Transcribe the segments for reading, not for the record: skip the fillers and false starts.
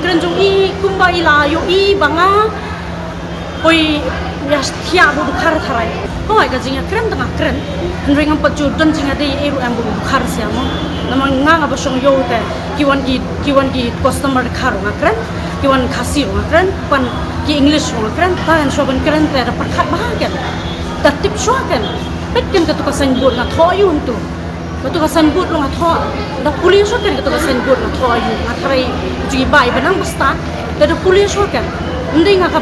keren jong I kumba ila yo I banga oi ya tia bu bukhar tharai hoi ka jinga keren tengah keren ring am paju don jinga dei eru am bu bukhar siamo namang nga ba song yo te kiwan ki customer khar nga keren kiwan khasi nga keren pan ki english nga keren tan shoban keren te perkhat bahagian tatip swakan pekin ka to kasan bur nga thoyun tu tu kasan bur nga tho da pulis swakan ka to kasan bur nga thoyun nga tharai ji bai banang basta da pulis swakan ndai nga ka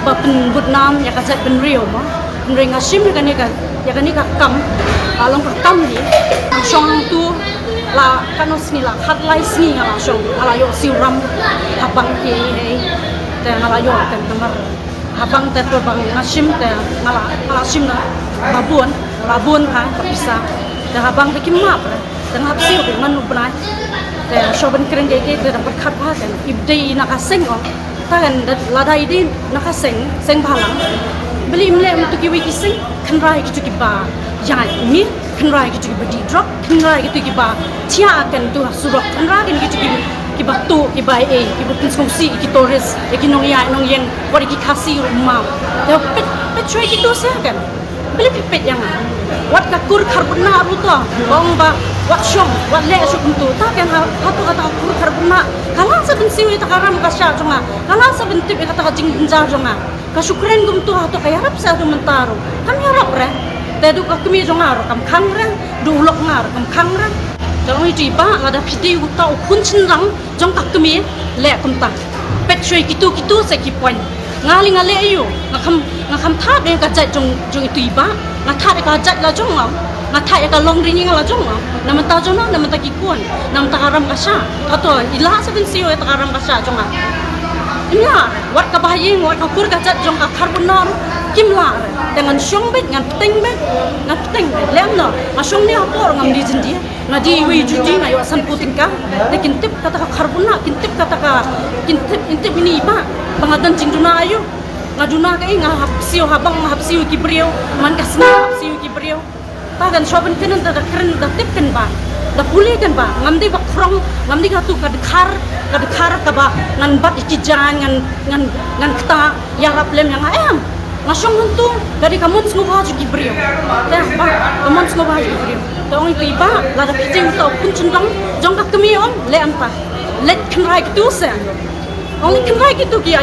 bapun Vietnam ya kasat ben Rio ma ndai nga sim ka ni ka kam along ka kam ni song tu la kanos ni la khat lai sni nga song ala yo siram habang ki te ala yo kan kamar habang te to bang ngasim te ala sim na babun ha kapisa te habang te kimap te ngap siu ke manu bnai te shoben kren ge te dapat khat ha kan ibdei na ka seng on kan ladai din nakaseng balang beli mle untuk kiwi kising kanrai gitu kiba jangan ini kanrai gitu kiba di drop kanrai gitu kiba tia akan tu surok kanrai gitu kiba tu kiba kiba penskongsi kitoris nong yang wari kikasi rumah dah pet cuy gitu sih kan beli pipet yang wat kakur karbona ruto bong ba wat shom wat le shom tu ta kan hatu kata kur karbona kalang saben siwi ta karam ka sha jonga kalang saben tip kata jing ja jonga ka syukren gum tu hatu kaya rap sa du mentaro kam harap re te du ka kemi jonga ro kam khang re du lok ngar kam khang re jong i ji ba la da phiti u ta kun chin rang jong ka kemi le kum ta pet choi kitu se ki point ngali ngale ayu ngakam tha de ka jai jong itu iba ngatha de ka jai la jong ngatha ya ka long ring la jong nam ta jong nam ta ki kuan nam ta haram ka sha ka to ila sa bin siyo ta haram ka sha jong imla wat ka bahing wat ka kur ka jai jong ka karbonar kimla dengan syong bet ngan teng lem no ma syong ni apor ngam di jindi na di wi juji na yo san puting ka de kintip kata ka karbona kintip intip ini ba pangadan cingduna ayu ngaduna ka nga hapsiu habang hapsiu kibriyo man kasna hapsiu kibriyo ta kan shoben kenen da kren da tip kan ba da puli kan ba ngamdi ba krong ngamdi ka tu ka khar ka ba ngan bat ikijan ngan kta ya rap lem yang ayam ngasong huntu dari kamu ngubah ju kibriyo ta ba kamu ngubah ju kibriyo ta ong itu iba la da piting ta kun chundang jong ka kemi on le ampa let kan rai tu se only kan rai gitu ki